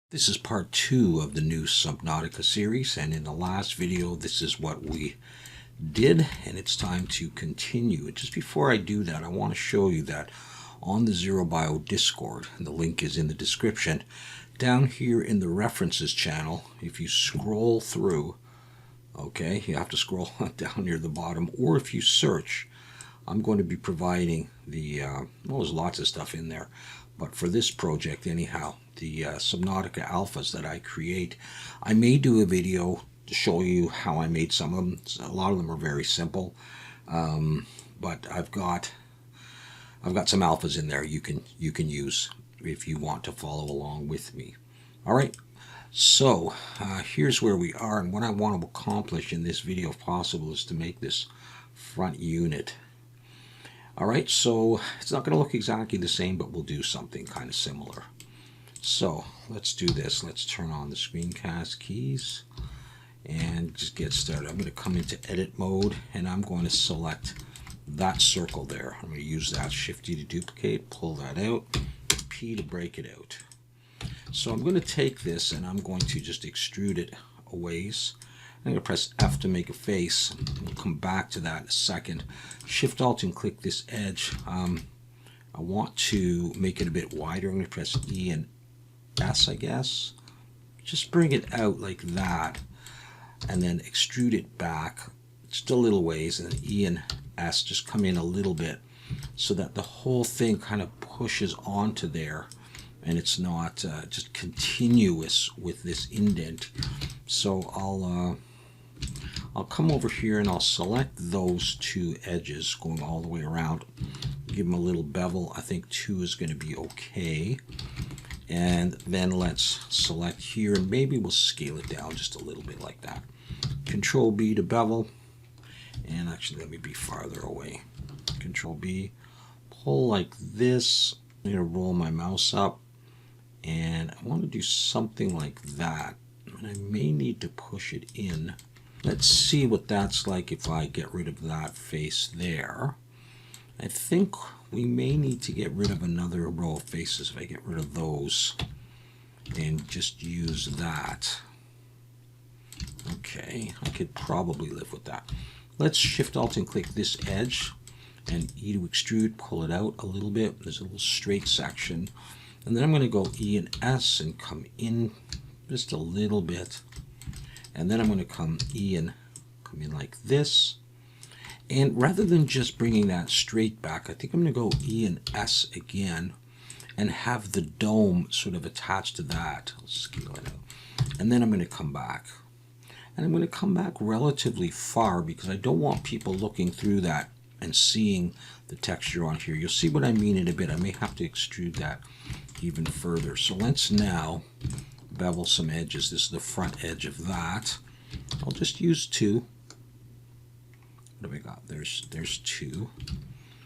This is part 2 of the new Subnautica series, and in the last video this is what we did, and it's time to continue. And just before I do that, I want to show you that on the Zero Bio Discord, and the link is in the description, down here in the references channel, if you scroll through, okay, you have to scroll down near the bottom, or if you search, I'm going to be providing the, well, there's lots of stuff in there, but for this project anyhow, the Subnautica alphas that I create, I may do a video to show you how I made some of them. A lot of them are very simple, but I've got some alphas in there you can use if you want to follow along with me. All right, so here's where we are, and what I want to accomplish in this video, if possible, is to make this front unit. All right, so it's not going to look exactly the same, but we'll do something kind of similar. So let's do this. Let's turn on the screencast keys and just get started. I'm going to come into edit mode, and I'm going to select that circle there. I'm going to use that Shift-D to duplicate, pull that out, P to break it out. So I'm going to take this and I'm going to just extrude it a ways. I'm going to press F to make a face. We'll come back to that in a second. Shift Alt and click this edge. I want to make it a bit wider. I'm going to press E and S, I guess. Just bring it out like that, and then extrude it back just a little ways, and then E and S just come in a little bit so that the whole thing kind of pushes onto there, and it's not just continuous with this indent. So I'll come over here and I'll select those two edges going all the way around, give them a little bevel. I think 2 is going to be okay. And then let's select here, and maybe we'll scale it down just a little bit like that. Control B to bevel, and actually let me be farther away. Control B, pull like this. I'm going to roll my mouse up, and I want to do something like that. And I may need to push it in. Let's see what that's like if I get rid of that face there. I think we may need to get rid of another row of faces if I get rid of those and just use that. Okay, I could probably live with that. Let's Shift Alt and click this edge and E to extrude, pull it out a little bit. There's a little straight section. And then I'm going to go E and S and come in just a little bit. And then I'm going to come E and come in like this. And rather than just bringing that straight back, I think I'm going to go E and S again and have the dome sort of attached to that. I'll scale it out. And then I'm going to come back. And I'm going to come back relatively far because I don't want people looking through that and seeing the texture on here. You'll see what I mean in a bit. I may have to extrude that even further. So let's now bevel some edges. This is the front edge of that. I'll just use 2. What have I got? There's 2.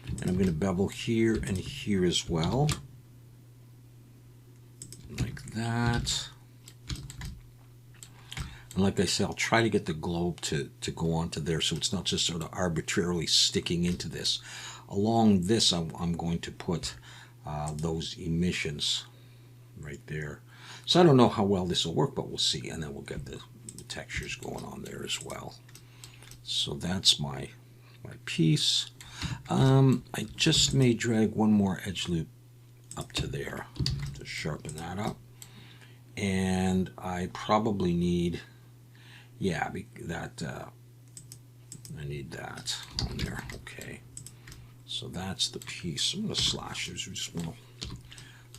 And I'm going to bevel here and here as well. Like that. And like I said, I'll try to get the globe to go onto there so it's not just sort of arbitrarily sticking into this. Along this, I'm going to put those emissions right there. So I don't know how well this will work, but we'll see. And then we'll get the textures going on there as well. So that's my piece. I just may drag one more edge loop up to there to sharpen that up. And I probably need, yeah, that I need that on there. Okay. So that's the piece. I'm going to slash this. We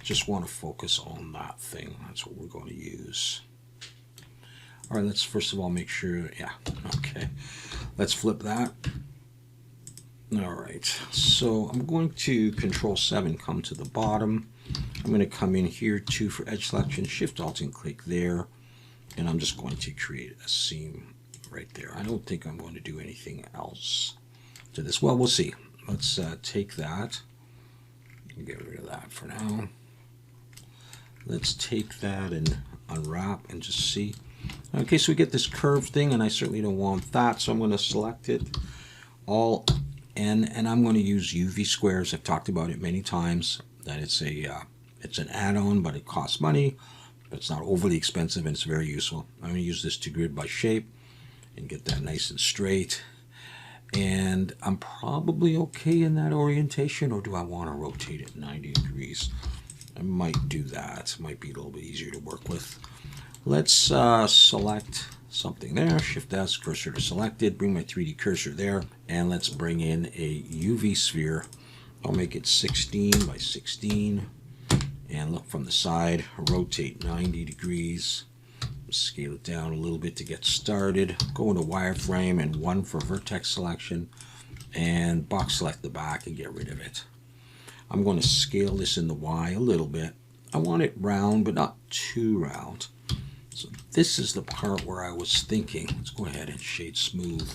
just want to focus on that thing. That's what we're going to use. All right, let's first of all make sure, yeah, okay. Let's flip that. All right, so I'm going to Control 7, come to the bottom. I'm going to come in here, 2 for edge selection, Shift Alt and click there. And I'm just going to create a seam right there. I don't think I'm going to do anything else to this. Well, we'll see. Let's take that and get rid of that for now. Let's take that and unwrap and just see. Okay, so we get this curved thing, and I certainly don't want that, so I'm going to select it all, and I'm going to use UV squares. I've talked about it many times, that it's an add-on, but it costs money. It's not overly expensive and it's very useful. I'm going to use this to grid by shape and get that nice and straight. And I'm probably okay in that orientation, or do I want to rotate it 90 degrees? I might do that. It might be a little bit easier to work with. Let's select something there. Shift S, cursor to selected. Bring my 3D cursor there. And let's bring in a UV sphere. I'll make it 16 by 16. And look from the side. Rotate 90 degrees. Scale it down a little bit to get started. Go into wireframe and 1 for vertex selection, and box select the back and get rid of it. I'm going to scale this in the Y a little bit. I want it round but not too round. So this is the part where I was thinking, let's go ahead and shade smooth,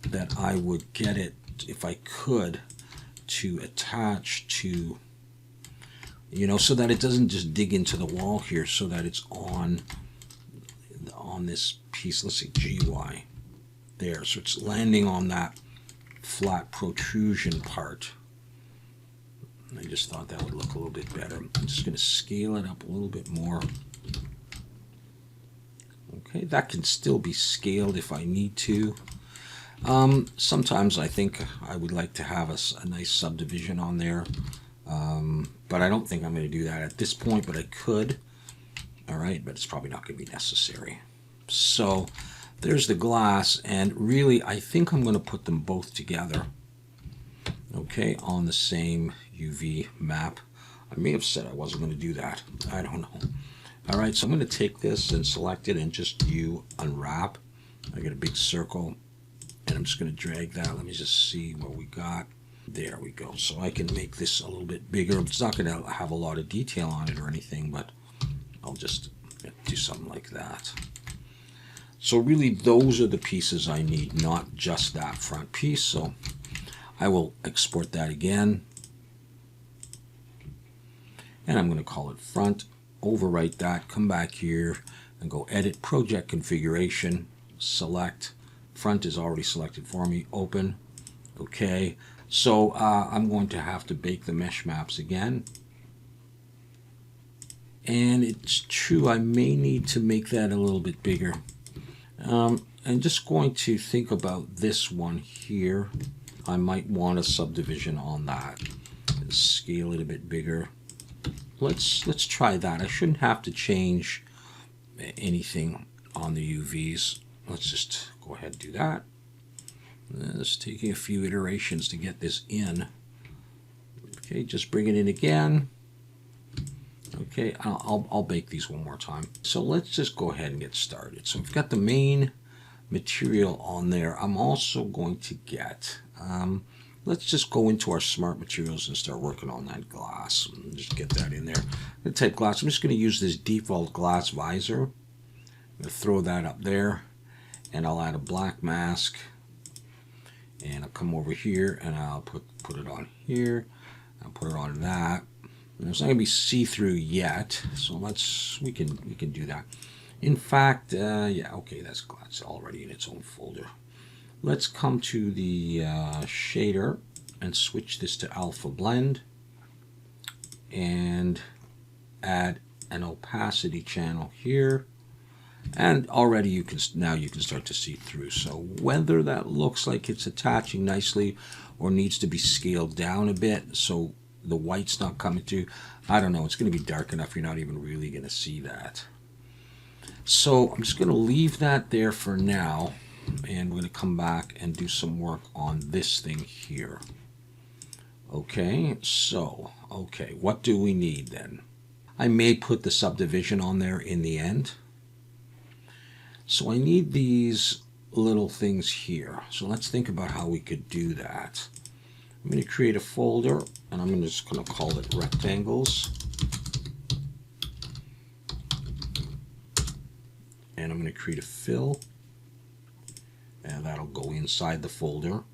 that I would get it, if I could, to attach to, so that it doesn't just dig into the wall here, so that it's on this piece. Let's say GY there, so it's landing on that flat protrusion part. I just thought that would look a little bit better. I'm just going to scale it up a little bit more. Okay, that can still be scaled if I need to. Sometimes I think I would like to have a nice subdivision on there, but I don't think I'm going to do that at this point, but I could. All right, but it's probably not going to be necessary. So there's the glass, and really I think I'm going to put them both together, okay, on the same UV map. I may have said I wasn't going to do that. I don't know. All right, so I'm going to take this and select it and just unwrap. I get a big circle, and I'm just going to drag that. Let me just see what we got. There we go. So I can make this a little bit bigger. It's not going to have a lot of detail on it or anything, but I'll just do something like that. So really those are the pieces I need, not just that front piece. So I will export that again. And I'm going to call it front, overwrite that, come back here and go edit project configuration, select, front is already selected for me, open, okay. So I'm going to have to bake the mesh maps again. And it's true, I may need to make that a little bit bigger. I'm just going to think about this one here. I might want a subdivision on that. Scale it a bit bigger. Let's try that. I shouldn't have to change anything on the UVs. Let's just go ahead and do that. It's taking a few iterations to get this in. Okay, just bring it in again. Okay, I'll bake these one more time. So let's just go ahead and get started. So we've got the main material on there. I'm also going to get, let's just go into our smart materials and start working on that glass. And just get that in there. I'm going to take glass. I'm just going to use this default glass visor. I'm going to throw that up there, and I'll add a black mask. And I'll come over here and I'll put it on here. I'll put it on that. And it's not going to be see-through yet, so we can do that. In fact, yeah, okay, that's already in its own folder. Let's come to the shader and switch this to alpha blend and add an opacity channel here. And already you can start to see through. So whether that looks like it's attaching nicely or needs to be scaled down a bit so the white's not coming through, I don't know. It's going to be dark enough you're not even really going to see that. So I'm just going to leave that there for now, and we're going to come back and do some work on this thing here. Okay, so, okay, what do we need then? I may put the subdivision on there in the end. So I need these little things here. So let's think about how we could do that. I'm going to create a folder, and I'm just going to call it rectangles. And I'm going to create a fill, and that'll go inside the folder.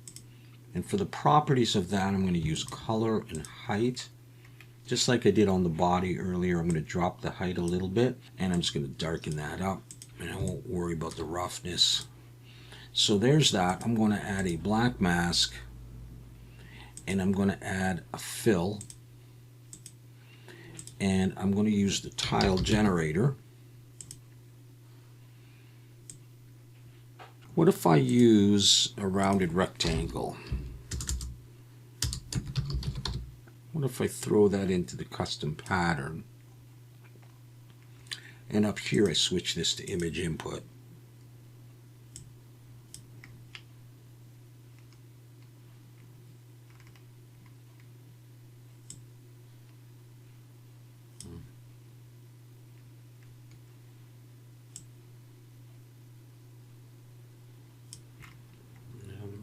And for the properties of that, I'm going to use color and height. Just like I did on the body earlier, I'm going to drop the height a little bit, and I'm just going to darken that up, and I won't worry about the roughness. So there's that. I'm going to add a black mask, and I'm going to add a fill, and I'm going to use the tile generator. What if I use a rounded rectangle? What if I throw that into the custom pattern? And up here I switch this to image input.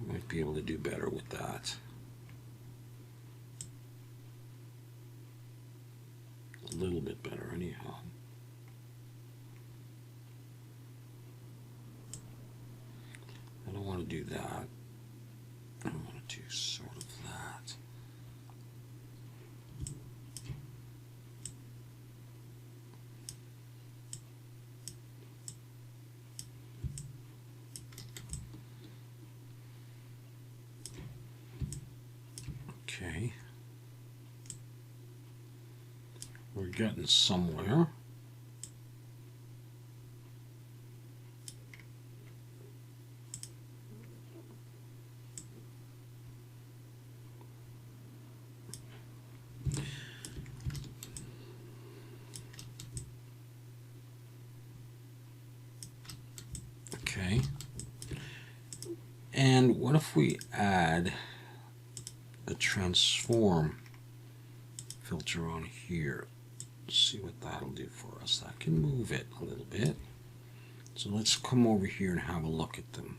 Might be able to do better with that. A little bit better anyhow. I don't want to do that. I want to do sort of that. Okay. We're getting somewhere. Okay. And what if we add a transform filter on here? Let's see what that'll do for us. That can move it a little bit. So let's come over here and have a look at them.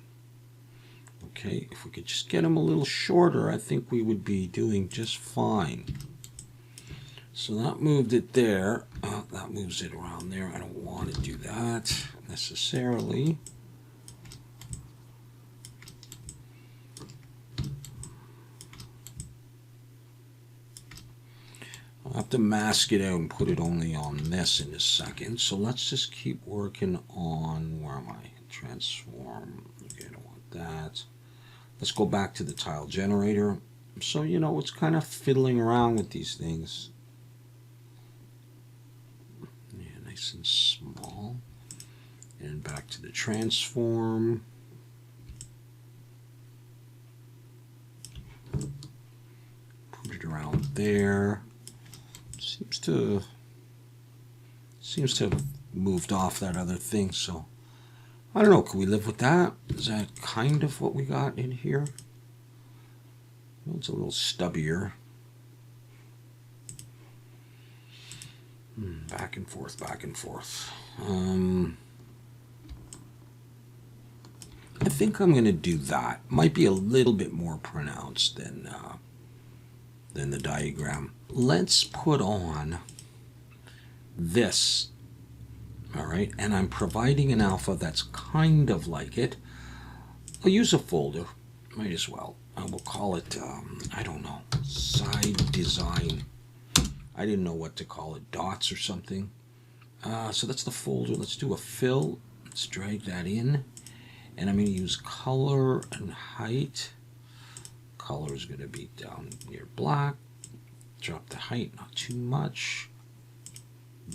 Okay, if we could just get them a little shorter, I think we would be doing just fine. So that moved it there. That moves it around there. I don't want to do that necessarily. I'll have to mask it out and put it only on this in a second. So let's just keep working on, where am I? Transform. Okay, I don't want that. Let's go back to the tile generator. So, you know, it's kind of fiddling around with these things. Yeah, nice and small. And back to the transform. Put it around there. Seems to have moved off that other thing, so I don't know, can we live with that? Is that kind of what we got in here? Well, it's a little stubbier. Back and forth, back and forth. I think I'm going to do that. Might be a little bit more pronounced than the diagram. Let's put on this, all right, and I'm providing an alpha that's kind of like it. I'll use a folder, might as well. I will call it, I don't know, side design. I didn't know what to call it, dots or something. So that's the folder. Let's do a fill. Let's drag that in, and I'm going to use color and height. Color is going to be down near black. Drop the height, not too much.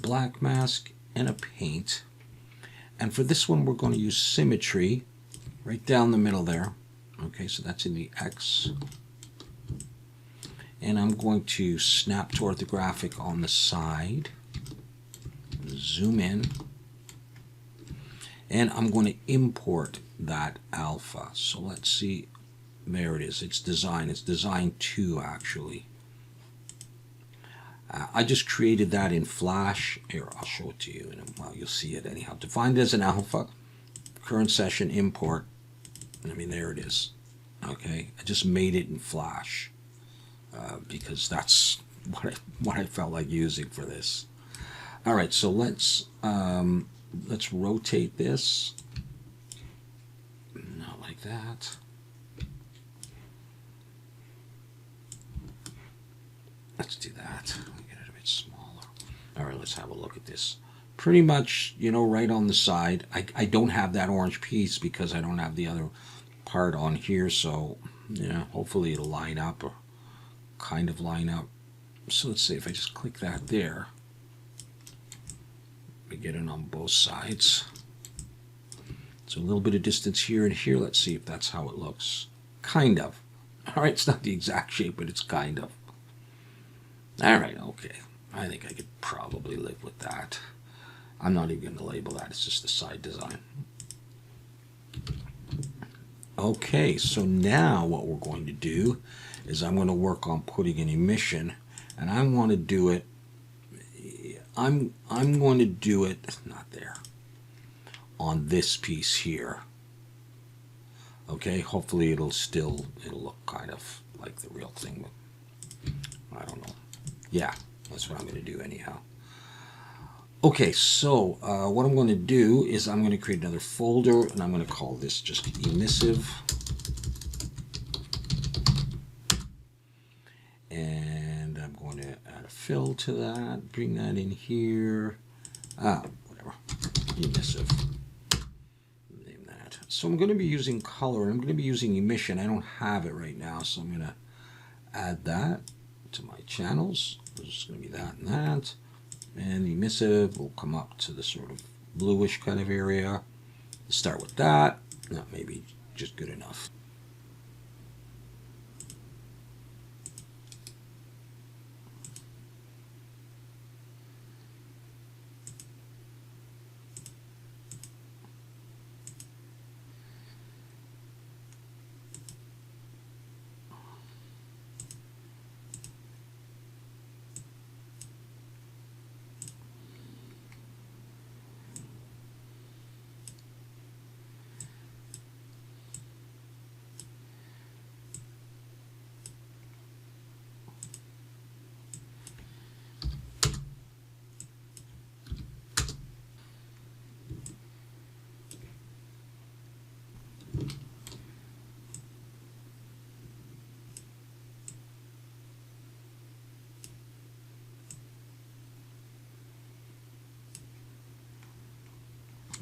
Black mask and a paint. And for this one, we're going to use symmetry right down the middle there. Okay, so that's in the X. And I'm going to snap to orthographic on the side. Zoom in. And I'm going to import that alpha. So let's see. There it is. It's design. It's design 2 actually. I just created that in Flash. Here, I'll show it to you, and well, you'll see it anyhow. Defined as an alpha, current session import. I mean, there it is. Okay, I just made it in Flash because that's what I felt like using for this. All right, so let's rotate this. Not like that. Let's do that. Get it a bit smaller. All right, let's have a look at this. Pretty much, you know, right on the side. I don't have that orange piece because I don't have the other part on here. So, yeah, hopefully it'll line up or kind of line up. So let's see if I just click that there. We get it on both sides. So a little bit of distance here and here. Let's see if that's how it looks. Kind of. All right, it's not the exact shape, but it's kind of. All right, okay. I think I could probably live with that. I'm not even going to label that. It's just a side design. Okay, so now what we're going to do is I'm going to work on putting an emission, and I want to do it. I'm going to do it not there, on this piece here. Okay, hopefully it'll look kind of like the real thing, but I don't know. Yeah, that's what I'm going to do anyhow. Okay, so what I'm going to do is I'm going to create another folder, and I'm going to call this just emissive. And I'm going to add a fill to that, bring that in here. Whatever, emissive. Name that. So I'm going to be using color, and I'm going to be using emission. I don't have it right now, so I'm going to add that to my channels. There's just going to be that and that. And emissive will come up to the sort of bluish kind of area. Start with that. That may be just good enough.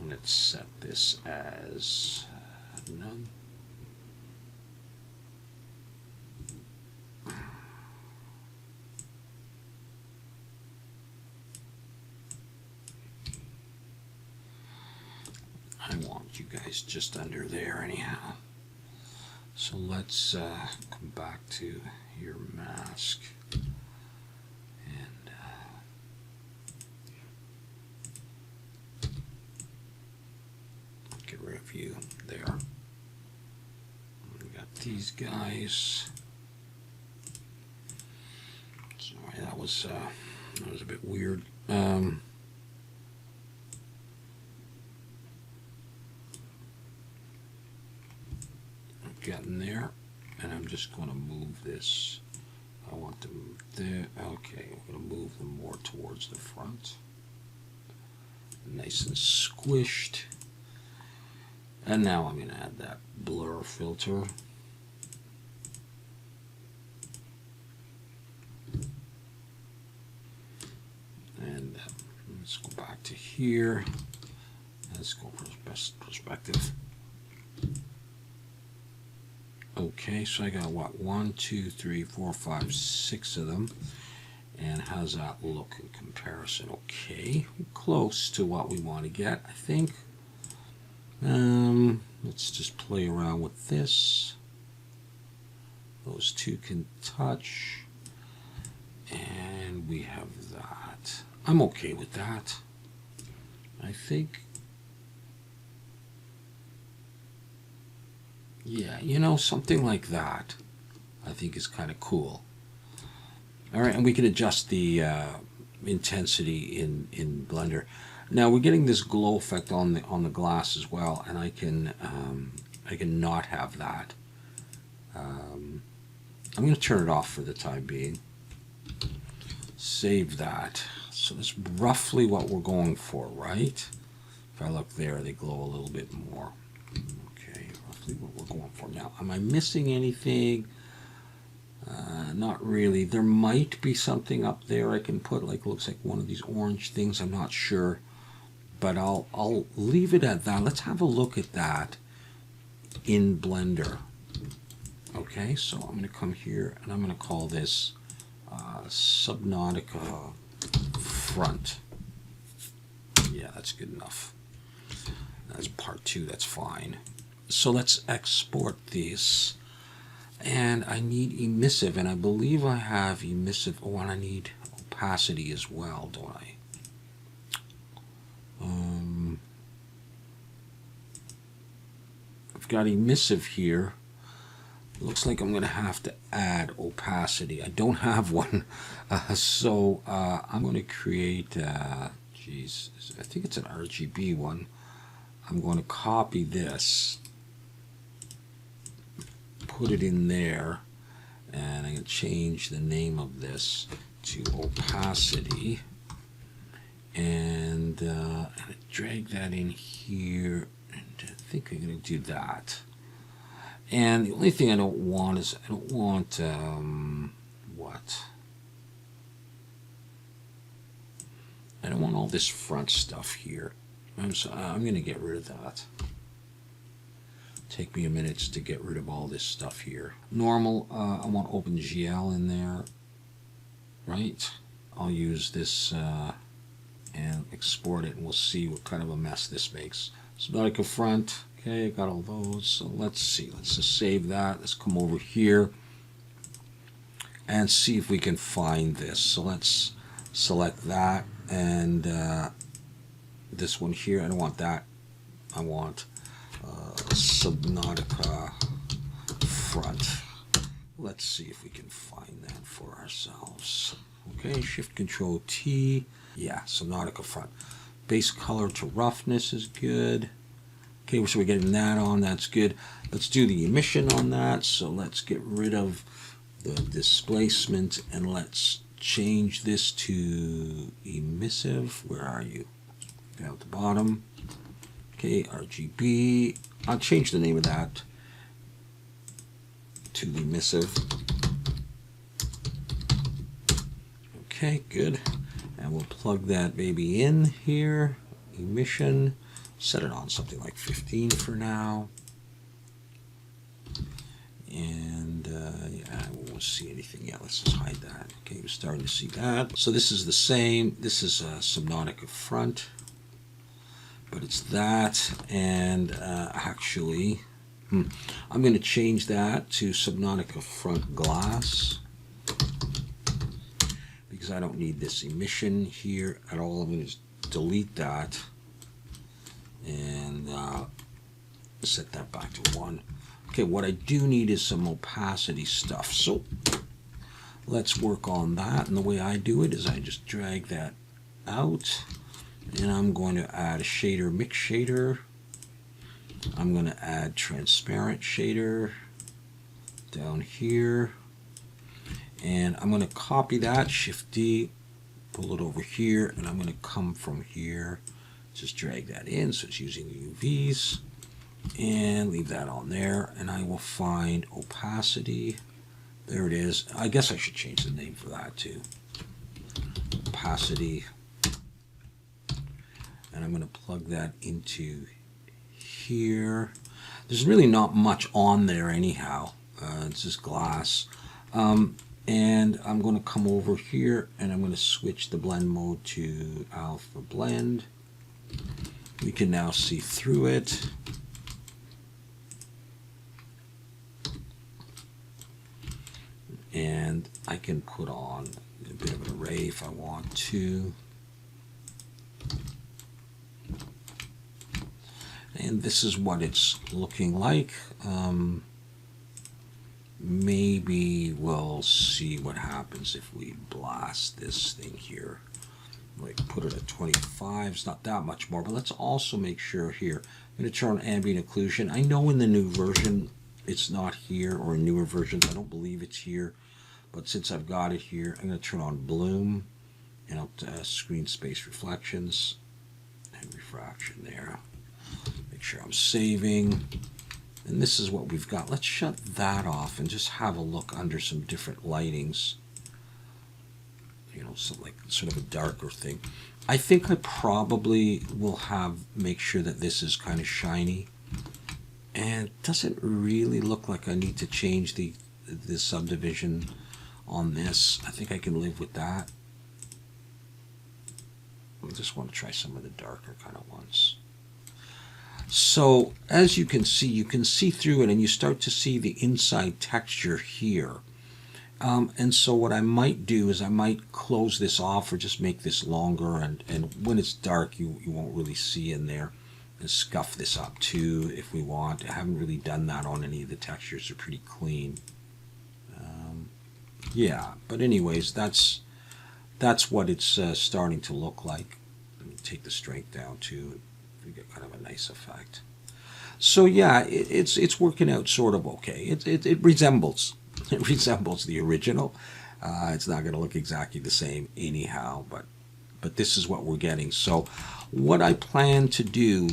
Let's set this as none. I want you guys just under there anyhow. So let's come back to your mask. View there. We got these guys. Sorry, that was a bit weird. Getting there, and I'm just going to move this. I want to move there. Okay, we're going to move them more towards the front. Nice and squished. And now I'm going to add that blur filter. And let's go back to here. Let's go for best perspective. Okay, so I got what? 1, 2, 3, 4, 5, 6 of them. And how's that look in comparison? Okay, close to what we want to get, I think. Let's just play around with this. Those two can touch. And we have that. I'm okay with that. I think. Yeah, you know, something like that I think is kind of cool. All right, and we can adjust the intensity in Blender. Now we're getting this glow effect on the glass as well, and I can not have that. I'm going to turn it off for the time being. Save that. So that's roughly what we're going for, right? If I look there, they glow a little bit more. Okay, roughly what we're going for. Now, am I missing anything? Not really. There might be something up there I can put, like looks like one of these orange things. I'm not sure. But I'll leave it at that. Let's have a look at that in Blender. Okay, so I'm going to come here and I'm going to call this Subnautica front. Yeah, that's good enough. as part 2, that's fine. So let's export this. And I need emissive, and I believe I have emissive. Oh, and I need opacity as well, don't I? I've got emissive here. Looks like I'm going to have to add opacity. I don't have one, so I'm going to create, geez, I think it's an RGB one. I'm going to copy this, put it in there, and I'm going to change the name of this to opacity, and drag that in here, and I think I'm going to do that. And the only thing I don't want is, I don't want, what? I don't want all this front stuff here. I'm going to get rid of that. Take me a minute to get rid of all this stuff here. Normal, I want OpenGL in there, right? I'll use this and export it, and we'll see what kind of a mess this makes. Subnautica front. Okay, I got all those. So let's see. Let's just save that. Let's come over here and see if we can find this. So let's select that, and this one here. I don't want that. I want Subnautica front. Let's see if we can find that for ourselves. Okay, Shift Control T. Yeah, Subnautica front. Base color to roughness is good. Okay, so we're getting that on. That's good. Let's do the emission on that. So let's get rid of the displacement, and let's change this to emissive. Where are you? Down at the bottom. Okay, RGB. I'll change the name of that to emissive. Okay, good. And we'll plug that baby in here. Emission. Set it on something like 15 for now. And yeah, I won't see anything yet. Let's just hide that. Okay, we're starting to see that. So this is the same. This is a Subnautica front, but it's that. And actually, I'm going to change that to Subnautica front glass, because I don't need this emission here at all. I'm going to delete that and set that back to 1. Okay, what I do need is some opacity stuff. So let's work on that. And the way I do it is I just drag that out, and I'm going to add a shader, mix shader. I'm going to add transparent shader down here, and I'm going to copy that, Shift D, pull it over here, and I'm going to come from here, just drag that in so it's using UVs, and leave that on there. And I will find opacity. There it is. I guess I should change the name for that too. Opacity. And I'm going to plug that into here. There's really not much on there anyhow. It's just glass. And I'm going to come over here, and I'm going to switch the blend mode to alpha blend. We can now see through it. And I can put on a bit of an array if I want to. And this is what it's looking like. Maybe we'll see what happens if we blast this thing here. Like put it at 25. It's not that much more, but let's also make sure here. I'm going to turn on ambient occlusion. I know in the new version it's not here, or in newer versions I don't believe it's here, but since I've got it here, I'm going to turn on bloom, and I'll screen space reflections and refraction there. Make sure I'm saving. And this is what we've got. Let's shut that off and just have a look under some different lightings. You know, some like sort of a darker thing. I think I probably will make sure that this is kind of shiny. And it doesn't really look like I need to change the subdivision on this. I think I can live with that. I just want to try some of the darker kind of ones. So as you can see through it, and you start to see the inside texture here. And so what I might do is I might close this off or just make this longer, and when it's dark you won't really see in there, and scuff this up too if we want. I haven't really done that on any of the textures. They're pretty clean. Yeah, but anyways, that's what it's starting to look like. Let me take the strength down too. We get kind of a nice effect. So yeah, it's working out sort of okay. It resembles the original. It's not going to look exactly the same anyhow, but this is what we're getting. So what I plan to do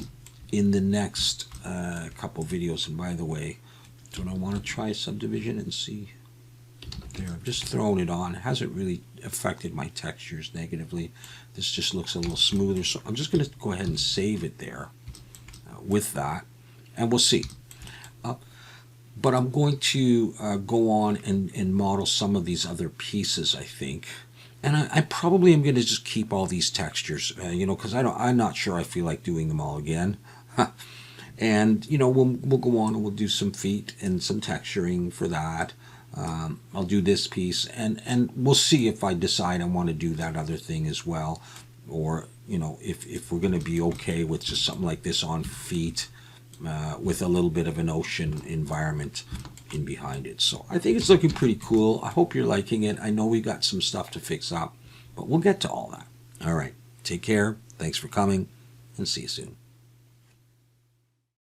in the next couple videos, and by the way, don't I want to try subdivision and see? There, I've just thrown it on. It hasn't really affected my textures negatively. This just looks a little smoother. So I'm just going to go ahead and save it there with that, and we'll see. But I'm going to go on and model some of these other pieces, I think. And I probably am going to just keep all these textures, because I'm not sure I feel like doing them all again. And we'll go on and we'll do some feet and some texturing for that. I'll do this piece, and we'll see if I decide I want to do that other thing as well, or if we're going to be okay with just something like this on feet, with a little bit of an ocean environment in behind it. So I think it's looking pretty cool. I hope you're liking it. I know we got some stuff to fix up, but we'll get to all that. All right, take care. Thanks for coming, and see you soon.